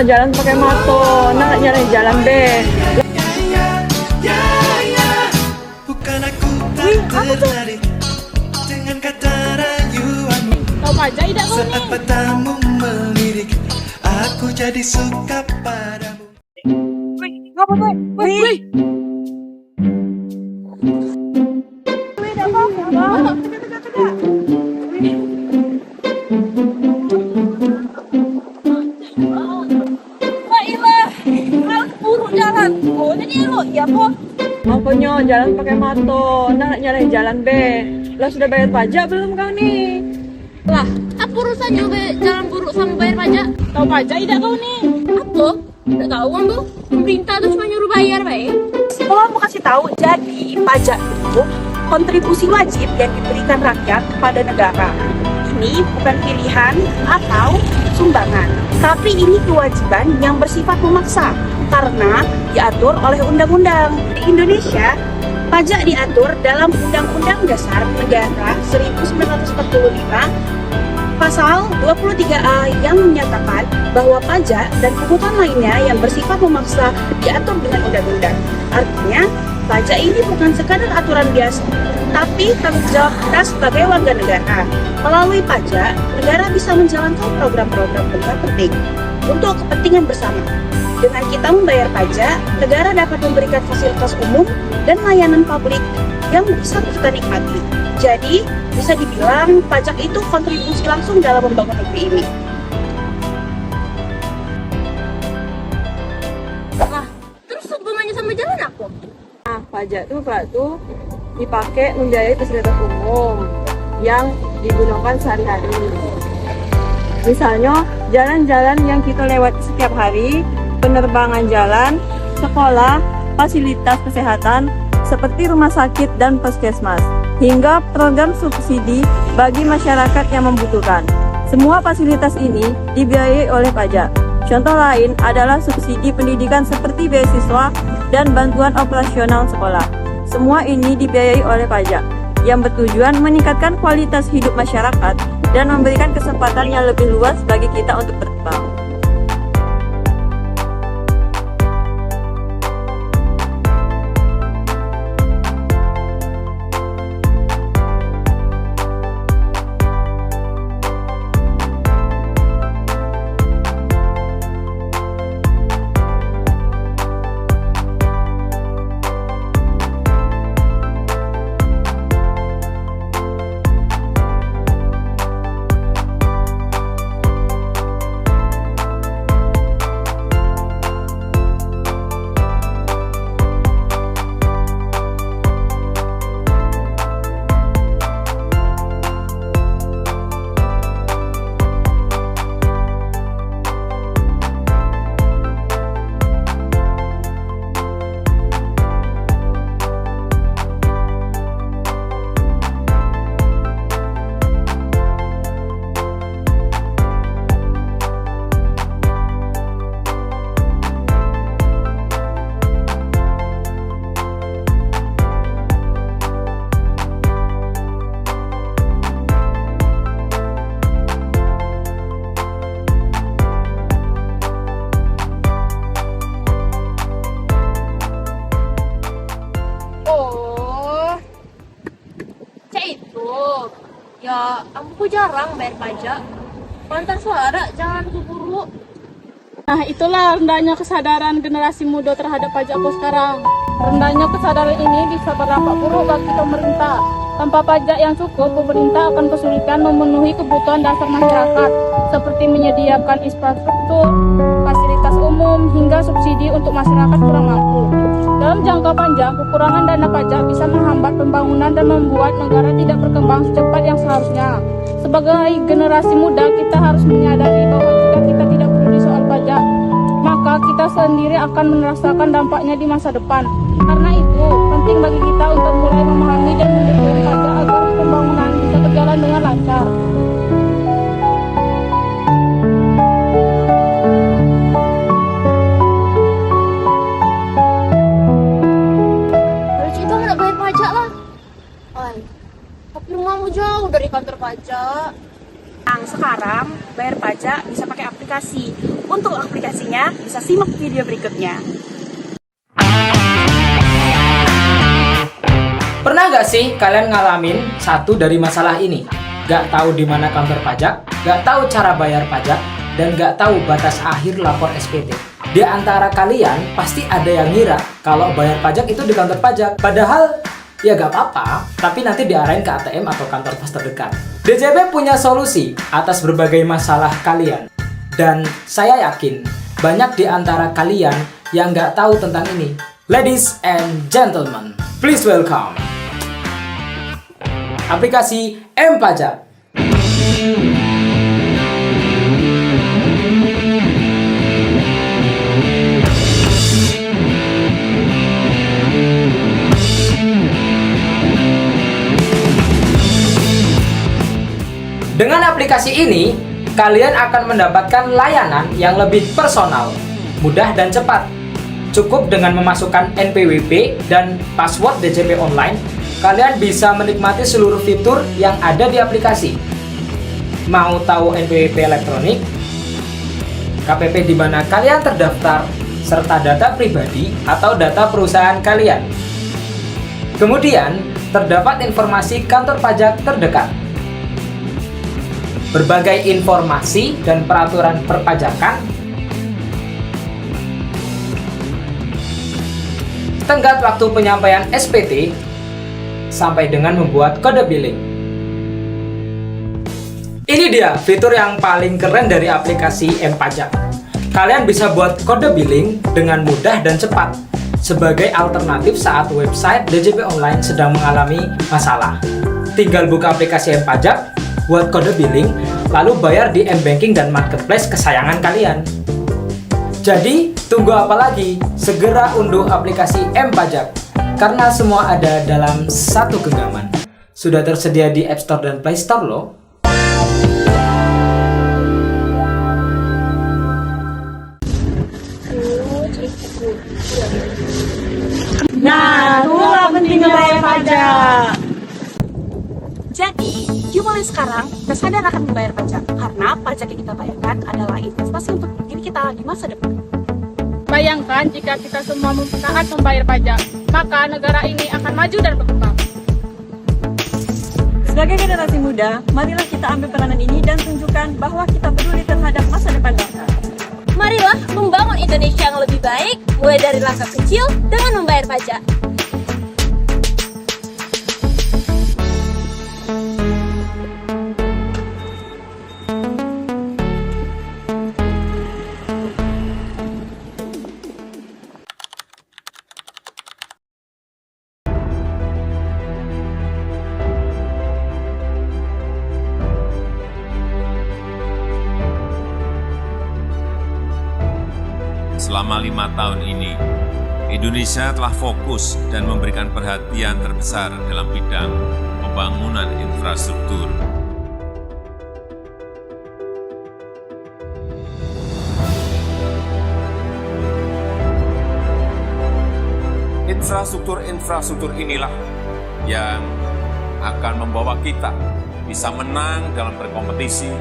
jalan pakai motor, nak nyari jalan deh. Bukan aku tak tertarik dengan kata rayuanmu. Tahu pajak tidak kau Saat ni? matamu melirik, aku jadi suka padamu. Ngapa tu? Wih. Baiklah, harus buruk jalan. Oh, jadi elok ya, Po? Makanya jalan pakai motor, nak nyari jalan deh. Lah sudah bayar pajak belum kau nih? Lah, apa urusannya jalan buruk sama bayar pajak? Tahu pajak tidak kau nih? Apa? Tidak tahu kan tuh? Pemerintah tuh cuma nyuruh bayar, baik? Kalau mau kasih tahu, jadi pajak itu kontribusi wajib yang diberikan rakyat kepada negara. Ini bukan pilihan atau sumbangan, tapi ini kewajiban yang bersifat memaksa karena diatur oleh undang-undang. Di Indonesia, pajak diatur dalam Undang-Undang Dasar Negara 1945 Pasal 23A yang menyatakan bahwa pajak dan pungutan lainnya yang bersifat memaksa diatur dengan undang-undang. Artinya, pajak ini bukan sekadar aturan biasa, tapi tanggung jawab kita sebagai warga negara. Melalui pajak, negara bisa menjalankan program-program negara penting untuk kepentingan bersama. Dengan kita membayar pajak, negara dapat memberikan fasilitas umum dan layanan publik yang bisa kita nikmati. Jadi, bisa dibilang pajak itu kontribusi langsung dalam membangun negeri ini. Lah, terus hubungannya sama jalan apa? Nah, pajak tuh dipakai membiayai fasilitas umum yang digunakan sehari-hari. Misalnya, jalan-jalan yang kita lewati setiap hari, penerbangan jalan, sekolah, fasilitas kesehatan, seperti rumah sakit dan puskesmas, hingga program subsidi bagi masyarakat yang membutuhkan. Semua fasilitas ini dibiayai oleh pajak. Contoh lain adalah subsidi pendidikan seperti beasiswa dan bantuan operasional sekolah. Semua ini dibiayai oleh pajak, yang bertujuan meningkatkan kualitas hidup masyarakat dan memberikan kesempatan yang lebih luas bagi kita untuk berkembang. Oh, cek itu. Ya, aku jarang bayar pajak. Pantas suara jangan buruk. Nah, itulah rendahnya kesadaran generasi muda terhadap pajak pos sekarang. Rendahnya kesadaran ini bisa berdampak buruk bagi pemerintah. Tanpa pajak yang cukup, pemerintah akan kesulitan memenuhi kebutuhan dasar masyarakat, seperti menyediakan infrastruktur, fasilitas umum, hingga subsidi untuk masyarakat kurang mampu. Dalam jangka panjang, kekurangan dana pajak bisa menghambat pembangunan dan membuat negara tidak berkembang secepat yang seharusnya. Sebagai generasi muda, kita harus menyadari bahwa jika kita tidak peduli soal pajak, maka kita sendiri akan merasakan dampaknya di masa depan. Karena itu, penting bagi kita untuk mulai memahami dan mendukung pajak agar pembangunan bisa berjalan dengan lancar. Terus itu nggak bayar pajak lah. Ay, tapi rumahmu jauh dari kantor pajak. Sekarang bayar pajak bisa pakai aplikasi. Untuk aplikasinya bisa simak video berikutnya. Pernah nggak sih kalian ngalamin satu dari masalah ini? Nggak tahu di mana kantor pajak, nggak tahu cara bayar pajak, dan nggak tahu batas akhir lapor SPT. Di antara kalian pasti ada yang ngira kalau bayar pajak itu di kantor pajak. Padahal ya nggak apa-apa, tapi nanti diarahin ke ATM atau kantor pos terdekat. DJP punya solusi atas berbagai masalah kalian. Dan saya yakin banyak di antara kalian yang nggak tahu tentang ini. Ladies and gentlemen, please welcome aplikasi M-Pajak. Dengan aplikasi ini, kalian akan mendapatkan layanan yang lebih personal, mudah dan cepat. Cukup dengan memasukkan NPWP dan password DJP online, kalian bisa menikmati seluruh fitur yang ada di aplikasi. Mau tahu NPWP elektronik, KPP di mana kalian terdaftar, serta data pribadi atau data perusahaan kalian. Kemudian, terdapat informasi kantor pajak terdekat. Berbagai informasi dan peraturan perpajakan, tenggat waktu penyampaian SPT, sampai dengan membuat kode billing. Ini dia fitur yang paling keren dari aplikasi M-Pajak. Kalian bisa buat kode billing dengan mudah dan cepat, sebagai alternatif saat website DJP Online sedang mengalami masalah. Tinggal buka aplikasi M-Pajak, buat kode billing, lalu bayar di M-Banking dan Marketplace kesayangan kalian. Jadi, tunggu apa lagi? Segera unduh aplikasi M-Pajak, karena semua ada dalam satu genggaman. Sudah tersedia di App Store dan Play Store loh. Nah, itulah pentingnya bayar pajak. Jadi, yuk mulai sekarang kita sadar akan membayar pajak. Karena pajak yang kita bayarkan adalah investasi untuk diri kita di masa depan. Bayangkan jika kita semua taat membayar pajak, maka negara ini akan maju dan berkembang. Sebagai generasi muda, marilah kita ambil peranan ini dan tunjukkan bahwa kita peduli terhadap masa depan bangsa. Marilah membangun Indonesia yang lebih baik, mulai dari langkah kecil dengan membayar pajak. Selama 5 tahun ini, Indonesia telah fokus dan memberikan perhatian terbesar dalam bidang pembangunan infrastruktur. Infrastruktur inilah yang akan membawa kita bisa menang dalam berkompetisi,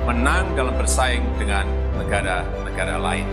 menang dalam bersaing dengan negara-negara lain.